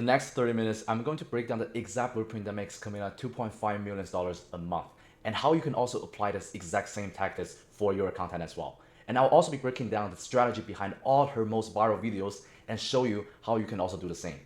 The next 30 minutes, I'm going to break down the exact blueprint that makes Camilla $2.5 million a month and how you can also apply this exact same tactics for your content as well. And I'll also be breaking down the strategy behind all her most viral videos and show you how you can also do the same.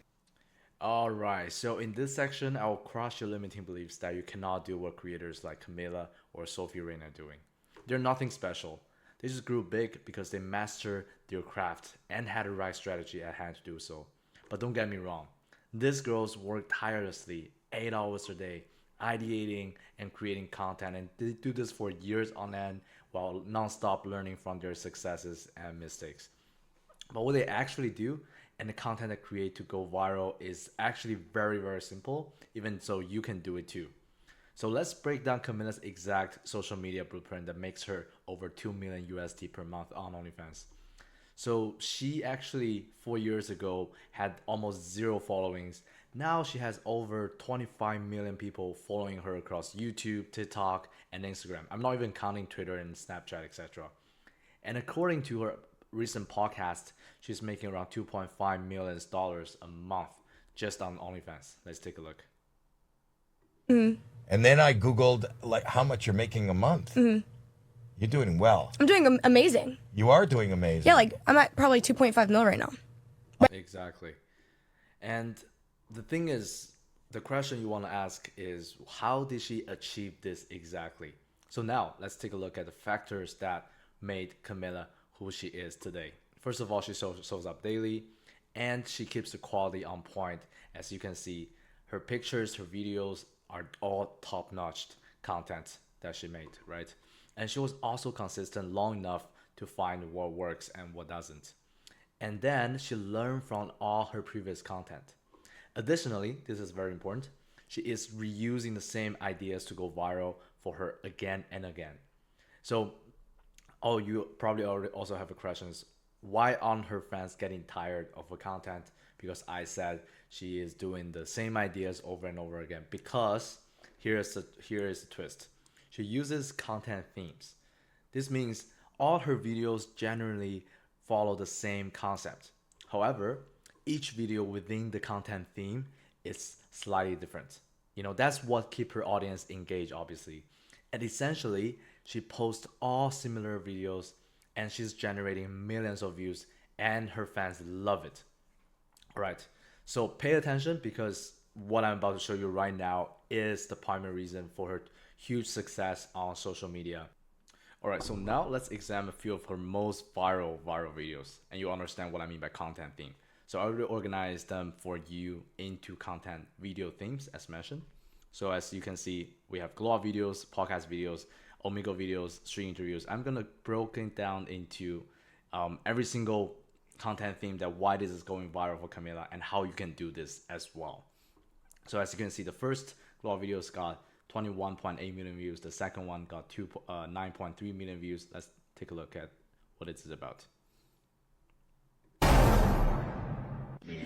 Alright, so in this section, I'll crush your limiting beliefs that you cannot do what creators like Camilla or Sophie Rain are doing. They're nothing special. They just grew big because they mastered their craft and had the right strategy at hand to do so. But don't get me wrong, these girls work tirelessly, 8 hours a day, ideating and creating content, and they do this for years on end while non-stop learning from their successes and mistakes. But what they actually do and the content they create to go viral is actually very, very simple, even so you can do it too. So let's break down Camilla's exact social media blueprint that makes her over 2 million USD per month on OnlyFans. So she actually 4 years ago had almost zero followings. Now she has over 25 million people following her across YouTube, TikTok, and Instagram. I'm not even counting Twitter and Snapchat, etc. And according to her recent podcast, she's making around $2.5 million a month just on OnlyFans. Let's take a look. And then I Googled like how much you're making a month. You're doing well. I'm doing amazing. You are doing amazing. Yeah, like I'm at probably 2.5 mil right now. Exactly. And the thing is, the question you want to ask is, how did she achieve this exactly? So now let's take a look at the factors that made Camilla who she is today. First of all, she shows up daily and she keeps the quality on point. As you can see, her pictures, her videos are all top-notch content that she made, right? And she was also consistent long enough to find what works and what doesn't. And then she learned from all her previous content. Additionally, this is very important, she is reusing the same ideas to go viral for her again and again. So, oh, you probably already also have a question is, why aren't her fans getting tired of her content? Because I said she is doing the same ideas over and over again. Because here is the twist. She uses content themes. This means all her videos generally follow the same concept. However, each video within the content theme is slightly different. That's what keep her audience engaged, obviously. And essentially, she posts all similar videos and she's generating millions of views and her fans love it. All right, so pay attention because what I'm about to show you right now is the primary reason for her huge success on social media. All right, so now let's examine a few of her most viral videos and you'll understand what I mean by content theme. So I already organized them for you into content video themes as mentioned. So as you can see, we have glow up videos, podcast videos, Omegle videos, street interviews. I'm gonna broken down into every single content theme that why this is going viral for Camilla and how you can do this as well. So as you can see, the first glow up videos got 21.8 million views. The second one got 9.3 million views. Let's take a look at what it is about.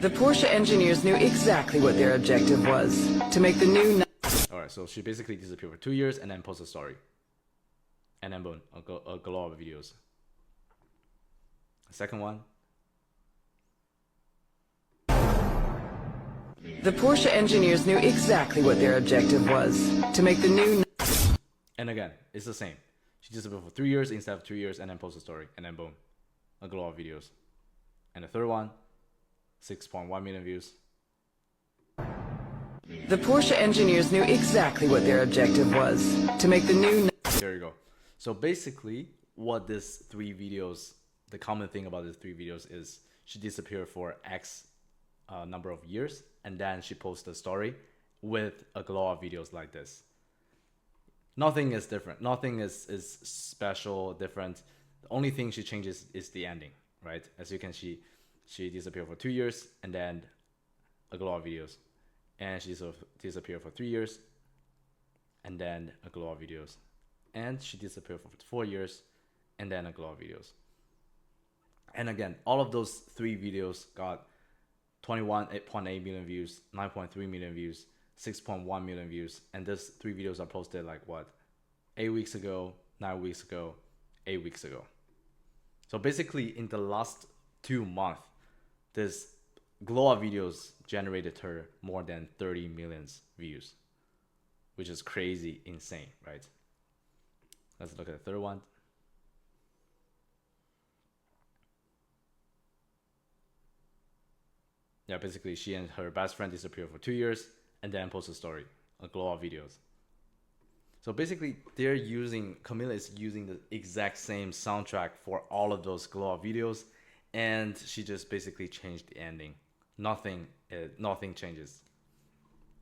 The Porsche engineers knew exactly what their objective was, to make the new... Alright, so she basically disappeared for 2 years and then post a story. And then boom, a glow up videos. The second one. The Porsche engineers knew exactly what their objective was, to make the new... And again, it's the same. She disappeared for 3 years instead of 2 years and then post a story. And then boom, a glow up videos. And the third one, 6.1 million views. The Porsche engineers knew exactly what their objective was, to make the new... There you go. So basically, what these 3 videos, the common thing about these 3 videos is she disappeared for X number of years, and then she posted a story with a glow up videos like this. Nothing is different. Nothing is special, different. The only thing she changes is the ending, right? As you can see, she disappeared for 2 years, and then a glow up videos. And she disappeared for 3 years, and then a glow up videos. And she disappeared for 4 years, and then a glow up videos. And again, all of those 3 videos got 21.8 million views, 9.3 million views, 6.1 million views. And these 3 videos are posted like what? 8 weeks ago, 9 weeks ago, 8 weeks ago. So basically in the last 2 months, this glow up videos generated her more than 30 million views, which is crazy insane, right? Let's look at the third one. Yeah, basically she and her best friend disappeared for 2 years and then post a story, a glow up videos. So basically Camilla is using the exact same soundtrack for all of those glow up videos, and she just basically changed the ending. Nothing changes,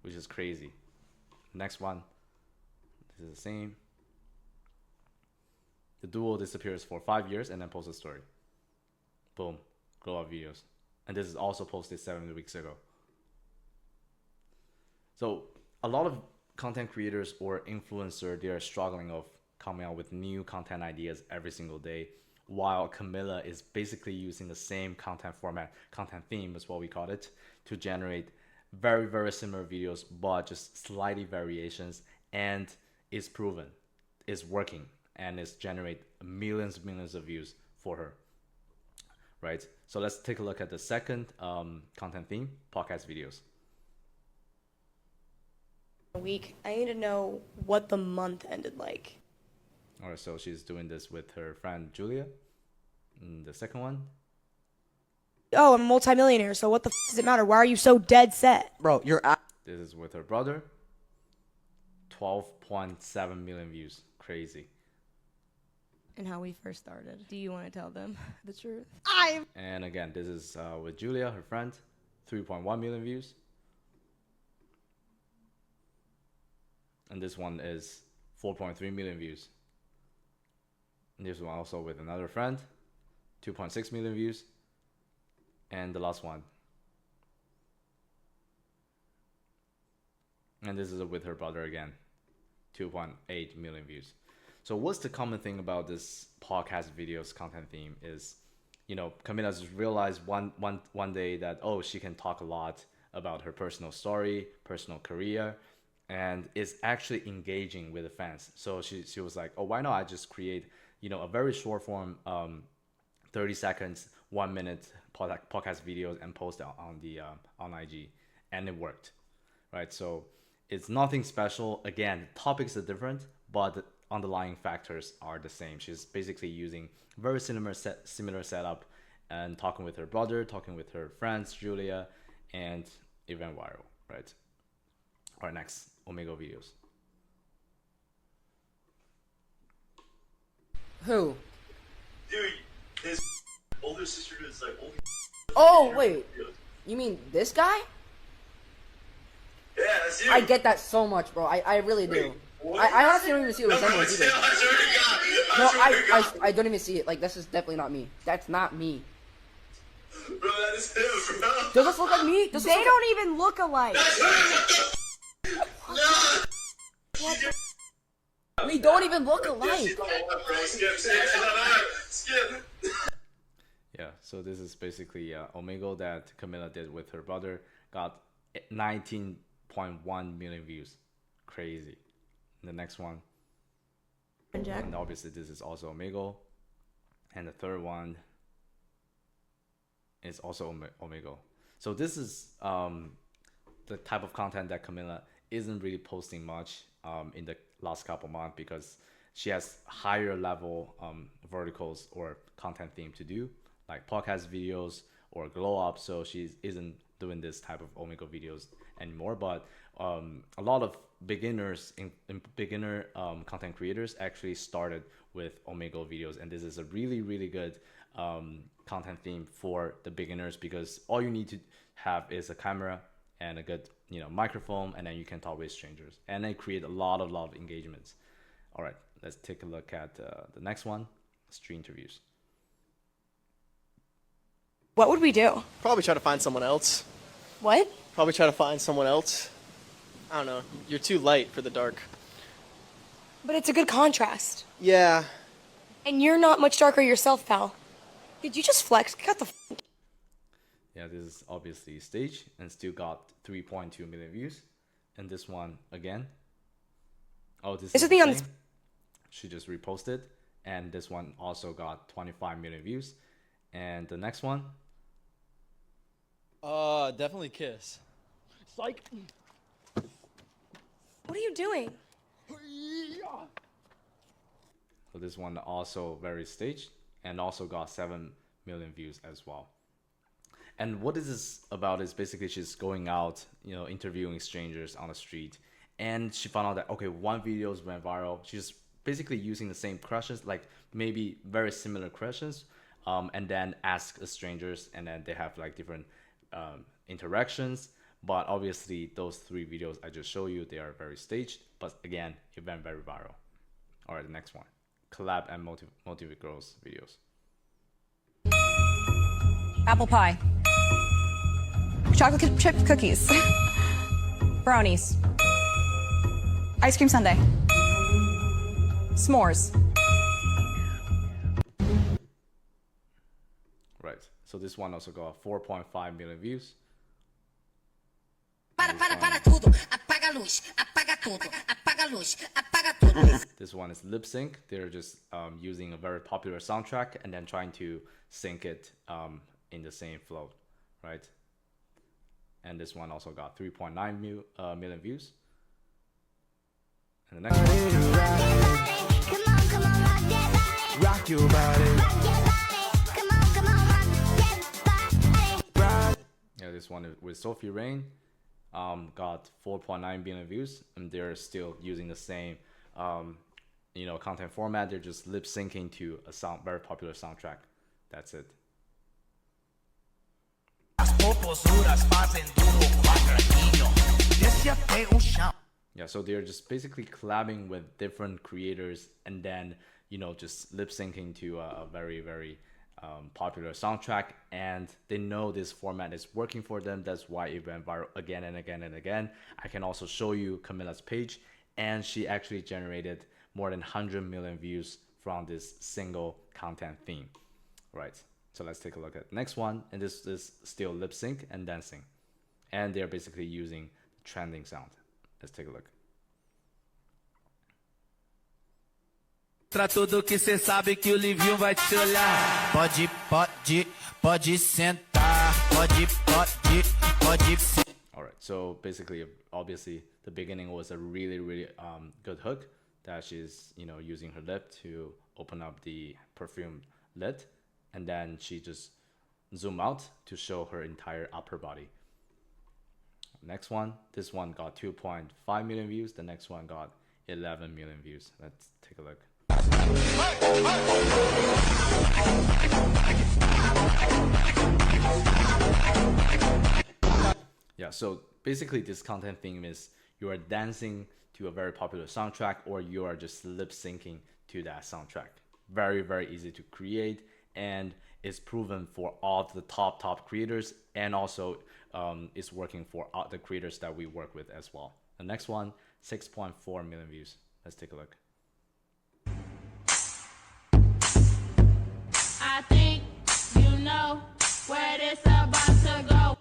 which is crazy. Next one, this is the same. The duo disappears for 5 years and then posts a story. Boom, glow up videos. And this is also posted 7 weeks ago. So a lot of content creators or influencers, they are struggling of coming out with new content ideas every single day, while Camilla is basically using the same content format, content theme is what we call it, to generate very, very similar videos, but just slightly variations, and it's proven, it's working, and it's generate millions of views for her. Right? So let's take a look at the second content theme, podcast videos. A week. I need to know what the month ended like. All right, so she's doing this with her friend Julia. And the second one. Oh, I'm a multimillionaire, so what the does it matter? Why are you so dead set? Bro, you're out. This is with her brother. 12.7 million views. Crazy. And how we first started. Do you want to tell them the truth? And again, this is with Julia, her friend. 3.1 million views. And this one is 4.3 million views. And this one also with another friend. 2.6 million views. And the last one. And this is with her brother again. 2.8 million views. So what's the common thing about this podcast videos content theme is, Camilla just realized one day that, oh, she can talk a lot about her personal story, personal career, and is actually engaging with the fans. So she was like, oh, why not I just create, a very short form, 30 seconds, 1 minute podcast videos and post it on IG, and it worked, right? So it's nothing special. Again, topics are different, but the underlying factors are the same. She's basically using very similar setup and talking with her brother, talking with her friends, Julia, and it went viral, right? All right, next, Omegle videos. Who? Dude, his older sister is like only. Oh, wait. You mean this guy? Yeah, that's you. I get that so much, bro. I really do. What? I honestly don't even see the resemblance either. I swear to God. No, swear to God. I don't even see it. Like, this is definitely not me. That's not me. Bro, that is him, bro. Does this look like me? Does this They look don't even look alike. No. We don't even look Yeah, alike. she's on the left, bro. Skip. Yeah, so this is basically Omegle that Camilla did with her brother. Got 19.1 million views. Crazy. The next one. And obviously this is also Omegle. And the third one is also Omegle. So this is the type of content that Camilla isn't really posting much in the last couple months, because she has higher level verticals or content theme to do, like podcast videos or glow up. So she isn't doing this type of Omegle videos anymore. But a lot of beginners in beginner content creators actually started with Omegle videos, and this is a really, really good content theme for the beginners, because all you need to have is a camera and a good microphone, and then you can talk with strangers, and they create a lot of engagements. All right, let's take a look at the next one, street interviews. What would we do? Probably try to find someone else. What? Probably try to find someone else. I don't know. You're too light for the dark. But it's a good contrast. Yeah. And you're not much darker yourself, pal. Did you just flex? Cut the Yeah, this is obviously staged and still got 3.2 million views. And this one again. Oh, this is the thing on same. She just reposted, and this one also got 25 million views. And the next one. Definitely Kiss. Psych. What are you doing? So this one also very staged and also got 7 million views as well. And what is this about is basically she's going out, interviewing strangers on the street, and she found out that, okay, one video went viral. She's basically using the same questions, like maybe very similar questions, and then ask the strangers, and then they have like different interactions. But obviously those 3 videos I just showed you, they are very staged, but again, it went very viral. All right, the next one, collab and motivate girls videos. Apple pie. Chocolate chip cookies. Brownies. Ice cream sundae. S'mores. Right, so this one also got 4.5 million views. This one is lip sync. They're just using a very popular soundtrack and then trying to sync it in the same flow, right? And this one also got 3.9 million views. And the next one, Rock your body. yeah, this one with Sophie Rain got 4.9 billion views, and they're still using the same content format. They're just lip syncing to a very popular soundtrack. That's it. Yeah, so they're just basically collabing with different creators and then just lip syncing to a very, very popular soundtrack, and they know this format is working for them. That's why it went viral again and again and again. I can also show you Camilla's page, and she actually generated more than 100 million views from this single content theme. Right, so let's take a look at the next one, and this is still lip sync and dancing, and they're basically using trending sound. Let's take a look. Pra tudo que cê sabe que o Livinho vai te olhar. Pode sentar. Pode. All right, so basically, obviously, the beginning was a really, really good hook that she's, using her lip to open up the perfume lid, and then she just zoom out to show her entire upper body. Next one, this one got 2.5 million views. The next one got 11 million views. Let's take a look. Yeah, so basically this content theme is you are dancing to a very popular soundtrack, or you are just lip syncing to that soundtrack. Very, very easy to create, and it's proven for all the top creators, and also it's working for all the creators that we work with as well. The next one, 6.4 million views. Let's take a look. I think you know where this about to go.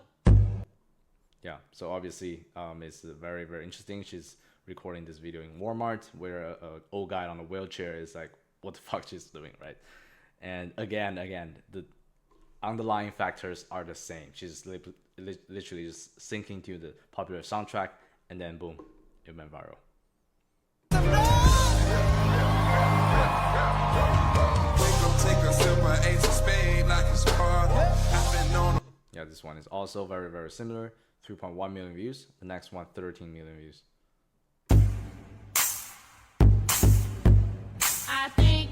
Yeah, so obviously it's very, very interesting. She's recording this video in Walmart, where a old guy on a wheelchair is like, what the fuck she's doing, right? And again, the underlying factors are the same. She's literally just syncing to the popular soundtrack, and then boom, it went viral. Yeah, this one is also very, very similar. 3.1 million views. The next one, 13 million views. I think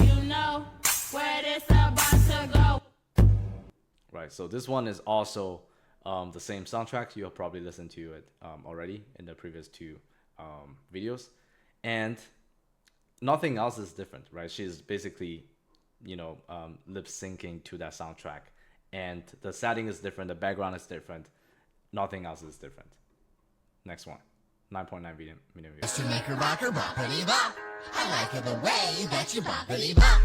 you know where this about to go. Right, so this one is also the same soundtrack. You have probably listened to it already in the previous 2 videos, and nothing else is different, right? She's basically lip syncing to that soundtrack, and the setting is different, the background is different, nothing else is different. Next one, 9.9 million views. To make her rock her boppity bop. I like it the way that you boppity bop.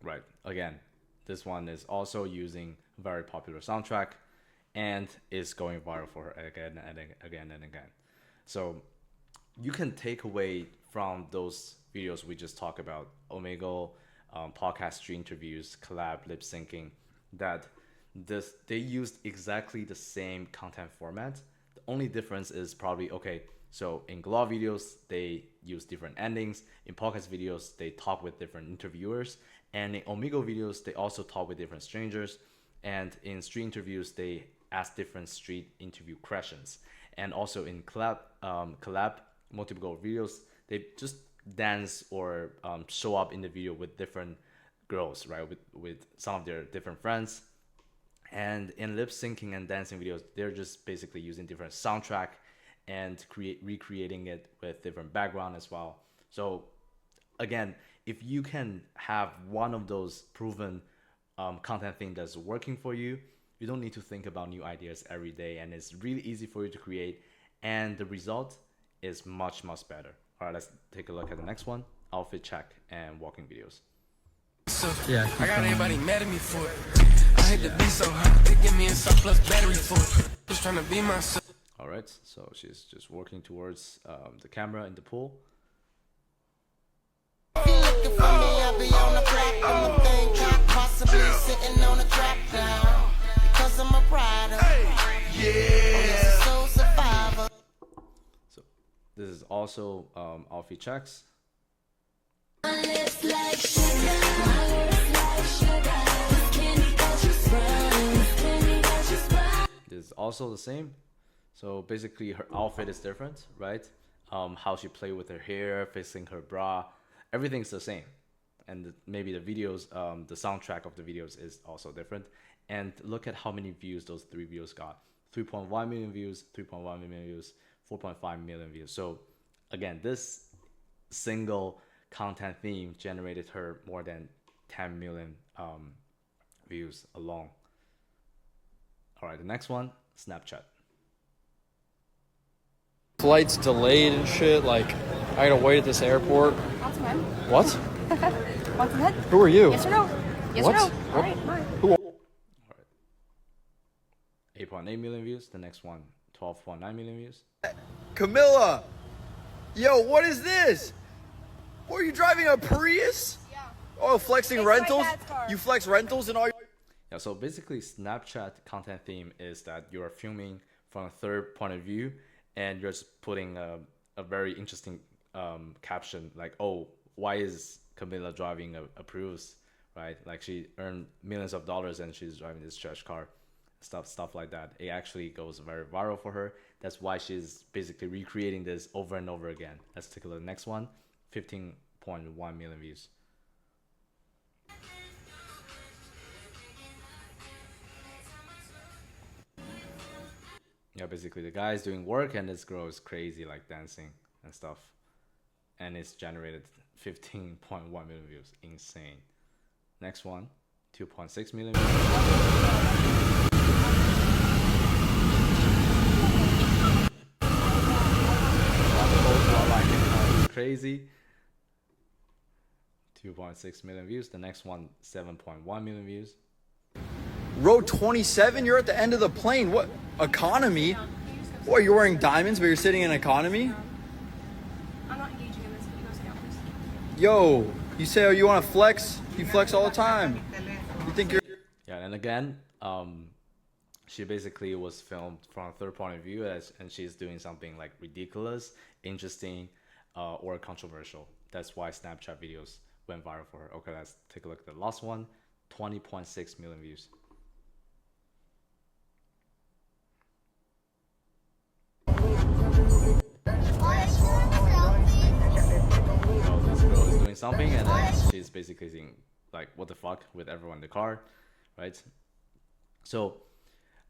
Right, again, this one is also using a very popular soundtrack, and is going viral for her again and again and again. So you can take away from those videos we just talked about, Omegle, podcast stream interviews, collab, lip syncing, that they used exactly the same content format. The only difference is probably, okay, so in Glow videos, they use different endings. In podcast videos, they talk with different interviewers. And in Omegle videos, they also talk with different strangers. And in street interviews, they ask different street interview questions. And also in collab multiple videos, they just dance or show up in the video with different girls, right? With some of their different friends. And in lip syncing and dancing videos, they're just basically using different soundtrack and recreating it with different background as well. So again, if you can have one of those proven content thing that's working for you, you don't need to think about new ideas every day, and it's really easy for you to create, and the result is much better. All right, let's take a look at the next one: outfit check and walking videos. Yeah, I got everybody mad at me for it. I hate to be so hot. They give me a surplus battery for it. Just trying to be myself. All right, so she's just working towards the camera in the pool. Looking for me, I'll be on the block. Think possibly sitting on a trap down. Because I'm a rider. Yeah. Soul survivor. So this is also outfit checks. This is also the same. So basically her outfit is different, right? How she play with her hair, fixing her bra, everything's the same. And maybe the videos, the soundtrack of the videos is also different. And look at how many views those 3 videos got. 3.1 million views, 3.1 million views, 4.5 million views. So again, this single content theme generated her more than 10 million views alone. All right, the next one, Snapchat. Flight's delayed and shit. Like, I gotta wait at this airport. Want some head? What? Want some head? Who are you? Yes or no? Yes What? or no? What? All right, fine. Who? 8.8 million views. The next one, 12.9 million views. Camilla! Yo, what is this? What, are you driving a Prius? Yeah. Oh, flexing It's my rentals? dad's car. You flex rentals and all your... Yeah, so basically Snapchat content theme is that you're filming from a third point of view and you're just putting a very interesting caption like, oh, why is Camilla driving a Prius, right? Like she earned millions of dollars and she's driving this trash car, stuff like that. It actually goes very viral for her. That's why she's basically recreating this over and over again. Let's take a look at the next one, 15.1 million views. Yeah, basically the guy is doing work and this girl is crazy, like dancing and stuff. And it's generated 15.1 million views. Insane. Next one, 2.6 million views. Crazy. 2.6 million views. The next one, 7.1 million views. Row 27? You're at the end of the plane. What? Economy? What, you're wearing diamonds but you're sitting in economy? I'm not engaging in this, but you go sit down, please. Yo, you say, oh, you want to flex? You flex all the time. You think you're... Yeah, and again, she basically was filmed from a third point of view and she's doing something like ridiculous, interesting, or controversial. That's why Snapchat videos went viral for her. Okay, let's take a look at the last one, 20.6 million views. This girl is doing something and then she's basically saying like, what the fuck, with everyone in the car, right? So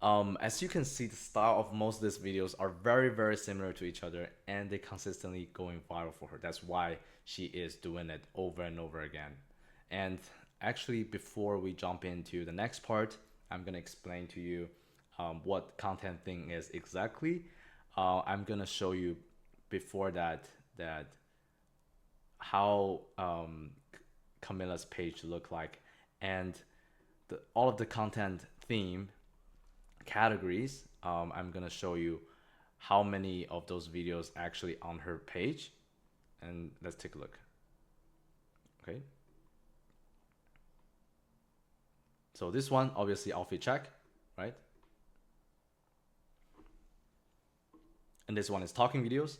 as you can see, the style of most of these videos are very similar to each other and they consistently going viral for her. That's why she is doing it over and over again. And actually, before we jump into the next part, I'm gonna explain to you what content thing is exactly. I'm gonna show you before that how Camilla's page look like, and all of the content theme categories. I'm gonna show you how many of those videos actually on her page, and let's take a look. Okay, So this one, obviously outfit check, right? And this one is talking videos.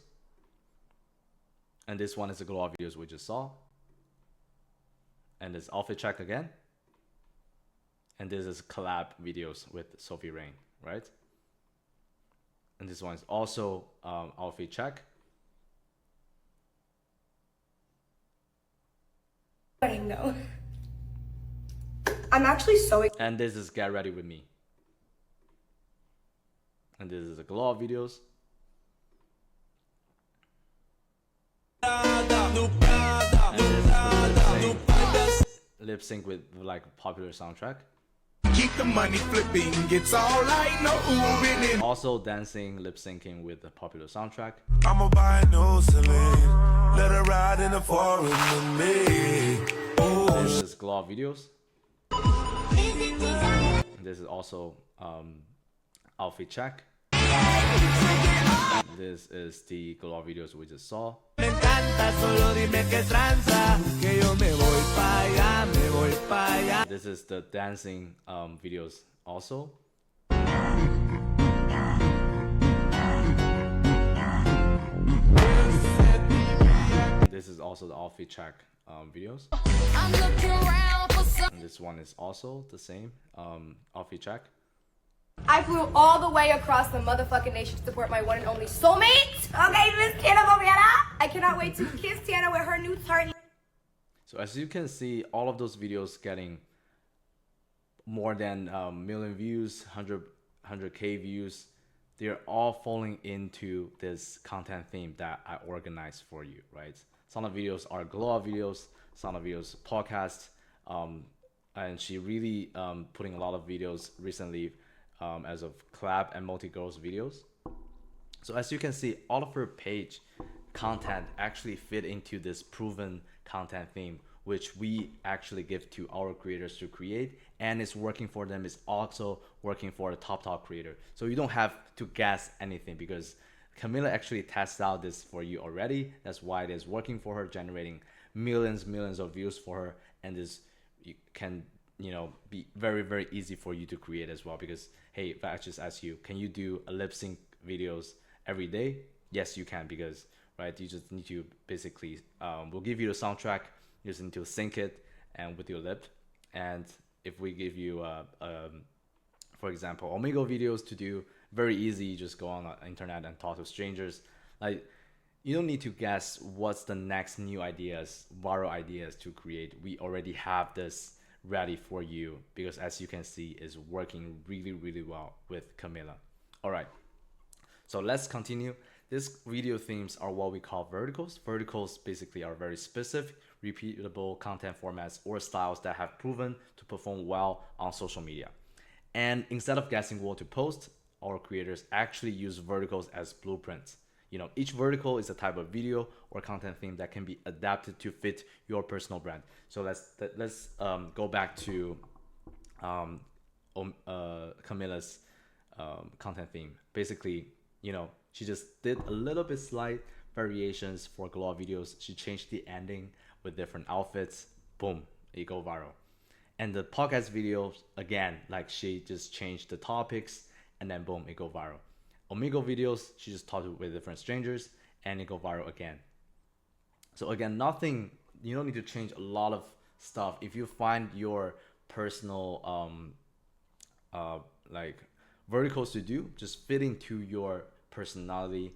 And this one is the glow up videos we just saw. And this outfit check again. And this is collab videos with Sophie Rain, right? And this one is also outfit check. No. I'm actually so And this is get ready with me. And this is the glow up videos. And this is lip sync with like a popular soundtrack. Keep the money flipping, it's alright, no Ubin. Also dancing, lip syncing with the popular soundtrack. I'ma buy a new Celine, let her ride in the foreign with me. This is glow up videos. And this is also outfit check. This is the glow up videos we just saw. This is the dancing videos also. This is also the outfit check videos. And this one is also the same outfit check. I flew all the way across the motherfucking nation to support my one and only soulmate. Okay, Miss Tiana Moviera. I cannot wait to kiss Tiana with her new tart. So as you can see, all of those videos getting more than a million views, 100K views. They're all falling into this content theme that I organized for you, right? Some of the videos are glow up videos, some of the videos podcasts, and she really putting a lot of videos recently as of collab and multi-girls videos. So as you can see, all of her page content actually fit into this proven content theme, which we actually give to our creators to create, and it's working for them. It's also working for the top creator. So you don't have to guess anything because Camilla actually tested out this for you already. That's why it is working for her, generating millions of views for her, and this you can be very easy for you to create as well. Because hey, if I just ask you, can you do a lip sync videos every day? Yes, you can, because right, you just need to basically we'll give you the soundtrack, you just need to sync it and with your lip. And if we give you for example Omegle videos to do, very easy, you just go on the internet and talk to strangers. Like, you don't need to guess what's the next new ideas, viral ideas to create. We already have this ready for you, because as you can see, is working really well with Camilla. All right, so let's continue. These video themes are what we call verticals. Verticals basically are very specific, repeatable content formats or styles that have proven to perform well on social media. And instead of guessing what to post, our creators actually use verticals as blueprints. Each vertical is a type of video or content theme that can be adapted to fit your personal brand. So let's go back to Camilla's content theme. Basically, she just did a little bit slight variations for glow up videos. She changed the ending with different outfits. Boom, it go viral. And the podcast videos, again, like she just changed the topics and then boom, it go viral. Omegle videos, she just talked with different strangers and it go viral again. So again, nothing, you don't need to change a lot of stuff. If you find your personal like verticals to do, just fit into your personality,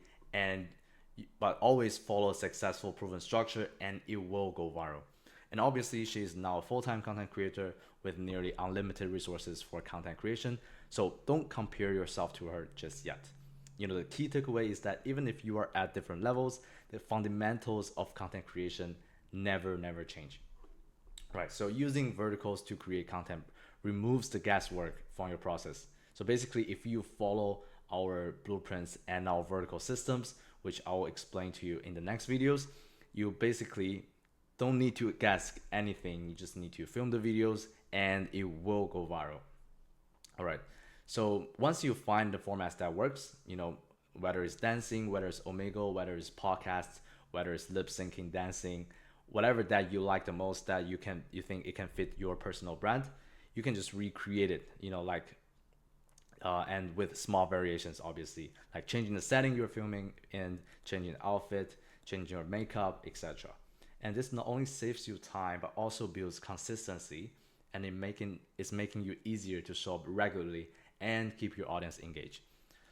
but always follow a successful proven structure and it will go viral. And obviously she is now a full-time content creator with nearly unlimited resources for content creation. So don't compare yourself to her just yet. The key takeaway is that even if you are at different levels, the fundamentals of content creation never change. Right, so using verticals to create content removes the guesswork from your process. So basically, if you follow our blueprints and our vertical systems, which I will explain to you in the next videos, you basically don't need to guess anything. You just need to film the videos and it will go viral. All right. So once you find the formats that works, whether it's dancing, whether it's Omegle, whether it's podcasts, whether it's lip syncing, dancing, whatever that you like the most, that you think it can fit your personal brand, you can just recreate it, you know, like and with small variations, obviously, like changing the setting you're filming in, changing the outfit, changing your makeup, etc. And this not only saves you time but also builds consistency, and it's making you easier to show up regularly and keep your audience engaged.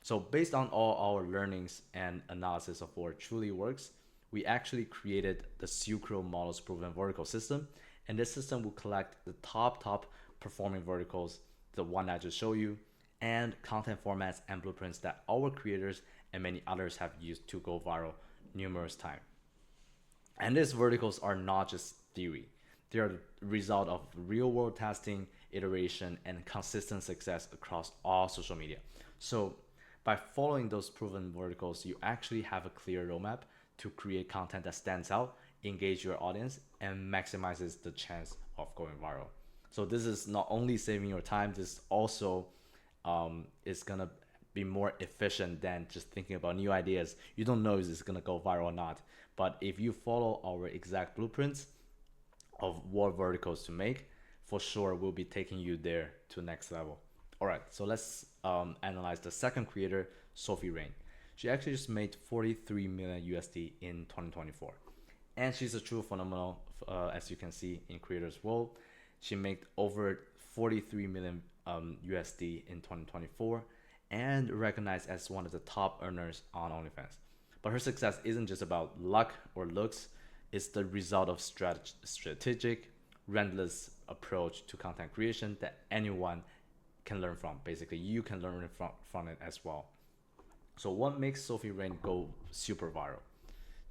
So based on all our learnings and analysis of what truly works, we actually created the Sucro Models Proven Vertical System, and this system will collect the top performing verticals, the one I just showed you, and content formats and blueprints that our creators and many others have used to go viral numerous times. And these verticals are not just theory. They are the result of real world testing, iteration, and consistent success across all social media. So by following those proven verticals, you actually have a clear roadmap to create content that stands out, engage your audience, and maximizes the chance of going viral. So this is not only saving your time, this also is gonna be more efficient than just thinking about new ideas. You don't know if it's gonna go viral or not, but if you follow our exact blueprints of what verticals to make, for sure we'll be taking you there to next level. All right, so let's analyze the second creator, Sophie Rain. She actually just made 43 million USD in 2024, and she's a true phenomenal, as you can see in creators world. She made over 43 million USD in 2024 and recognized as one of the top earners on OnlyFans. But her success isn't just about luck or looks, it's the result of strategic, relentless approach to content creation that anyone can learn from. Basically, you can learn from it as well. So what makes Sophie Rain go super viral?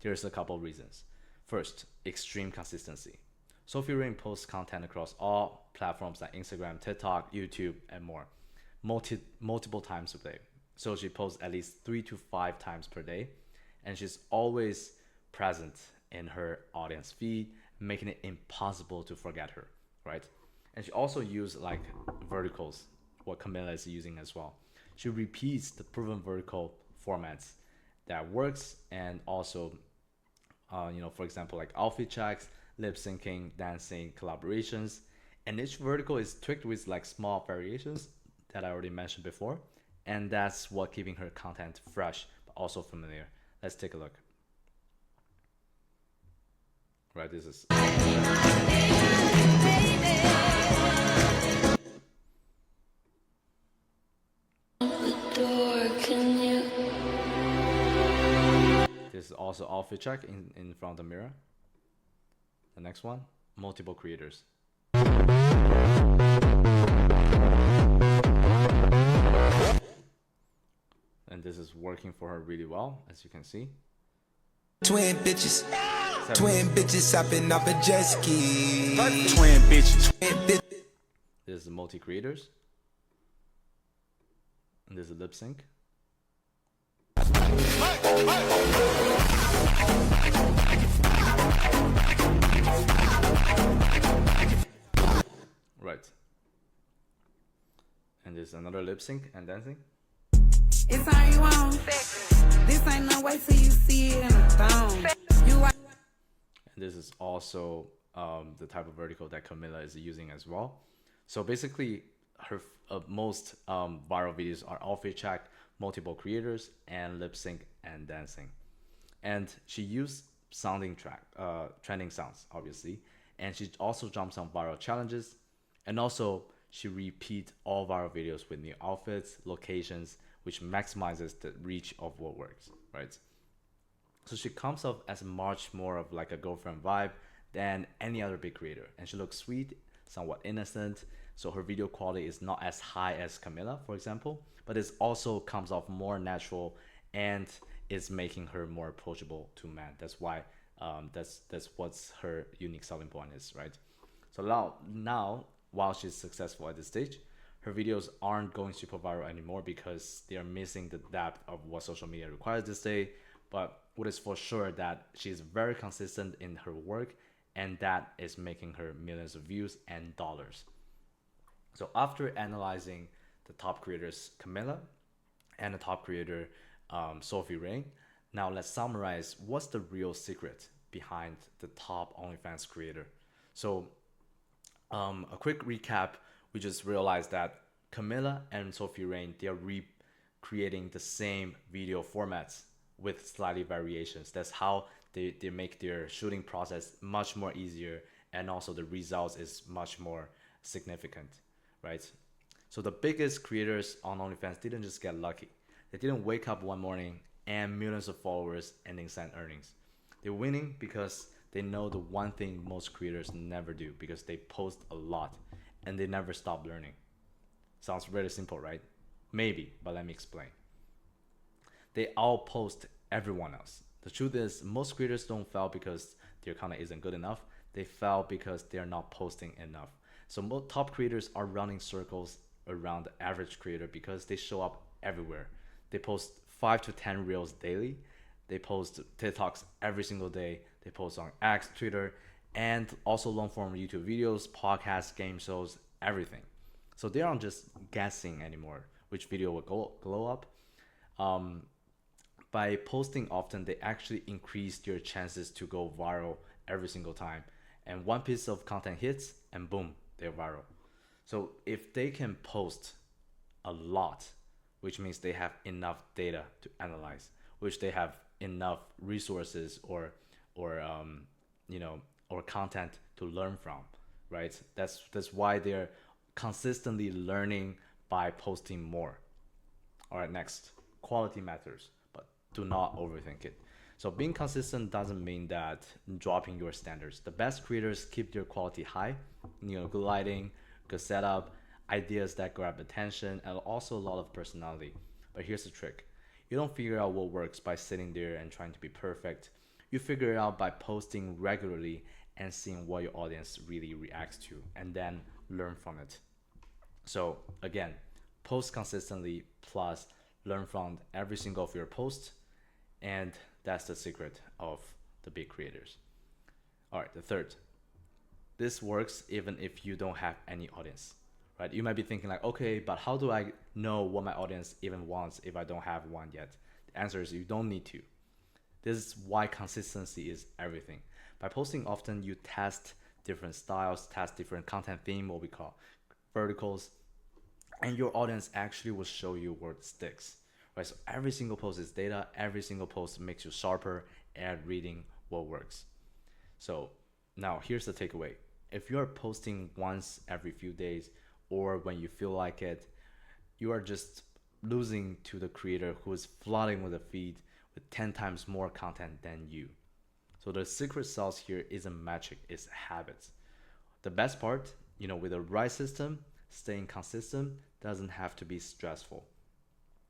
There's a couple of reasons. First, extreme consistency. Sophie Rain posts content across all platforms like Instagram, TikTok, YouTube, and more, multiple times a day. So she posts at least 3 to 5 times per day, and she's always present in her audience feed, making it impossible to forget her, right? And she also used like verticals, what Camilla is using as well. She repeats the proven vertical formats that works, and also, for example, like outfit checks, lip syncing, dancing, collaborations, and each vertical is tweaked with like small variations that I already mentioned before, and that's what keeping her content fresh but also familiar. Let's take a look. Right, this is this is also outfit check in front of the mirror. The next one, multiple creators. And this is working for her really well, as you can see. Twin bitches. Twin bitches hopping off a jet ski. Twin bitches. This is multi creators. And this is lip sync. Right. And there's another lip sync and dancing. It's all you want. This ain't no way till you see it in a thong. And this is also the type of vertical that Camilla is using as well. So basically, her most viral videos are outfit check, multiple creators, and lip sync and dancing. And she used trending sounds, obviously. And she also jumps on viral challenges. And also, she repeats all viral videos with new outfits, locations, which maximizes the reach of what works, right? So she comes off as much more of like a girlfriend vibe than any other big creator. And she looks sweet, somewhat innocent. So her video quality is not as high as Camilla, for example, but it also comes off more natural and is making her more approachable to men. That's why that's what's her unique selling point is, right? So now while she's successful at this stage, her videos aren't going super viral anymore because they are missing the depth of what social media requires this day. But what is for sure that she's very consistent in her work, and that is making her millions of views and dollars. So after analyzing the top creators Camilla and the top creator Sophie Rain, now let's summarize what's the real secret behind the top OnlyFans creator. So a quick recap we just realized that Camilla and Sophie Rain, they are recreating the same video formats with slightly variations. That's how they make their shooting process much more easier, and also the results is much more significant, right? So the biggest creators on OnlyFans didn't just get lucky. They didn't wake up one morning and millions of followers and insane earnings. They're winning because they know the one thing most creators never do, because they post a lot and they never stop learning. Sounds very simple, right? Maybe, but let me explain. They all post everyone else. The truth is, most creators don't fail because their content isn't good enough. They fail because they're not posting enough. So most top creators are running circles around the average creator because they show up everywhere. They post 5 to 10 reels daily. They post TikToks every single day. They post on X, Twitter, and also long form YouTube videos, podcasts, game shows, everything. So they aren't just guessing anymore which video will glow up. By posting often, they actually increase your chances to go viral every single time. And one piece of content hits and boom, they're viral. So if they can post a lot, which means they have enough data to analyze, which they have enough resources or content to learn from, right? That's why they're consistently learning by posting more. All right, next, quality matters, but do not overthink it. So being consistent doesn't mean that dropping your standards. The best creators keep their quality high, good lighting, good setup, ideas that grab attention, and also a lot of personality. But here's the trick. You don't figure out what works by sitting there and trying to be perfect. You figure it out by posting regularly and seeing what your audience really reacts to, and then learn from it. So again, post consistently plus learn from every single of your posts, and that's the secret of the big creators. All right, the third. This works even if you don't have any audience, right? You might be thinking like, okay, but how do I know what my audience even wants if I don't have one yet? The answer is you don't need to. This is why consistency is everything. By posting often, you test different styles, test different content theme, what we call verticals, and your audience actually will show you what sticks, right? So every single post is data, every single post makes you sharper at reading what works. So now here's the takeaway. If you're posting once every few days or when you feel like it, you are just losing to the creator who is flooding with a feed with 10 times more content than you. So the secret sauce here isn't magic, it's habits. The best part, with the right system, staying consistent doesn't have to be stressful.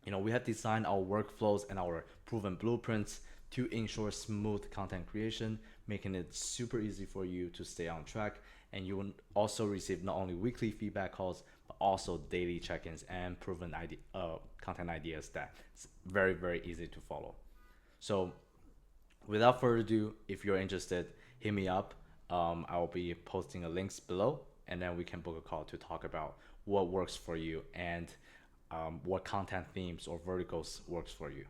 We have designed our workflows and our proven blueprints to ensure smooth content creation, making it super easy for you to stay on track. And you will also receive not only weekly feedback calls, but also daily check-ins and proven content ideas that's very, very easy to follow. So without further ado, if you're interested, hit me up. I will be posting the links below, and then we can book a call to talk about what works for you and what content themes or verticals works for you.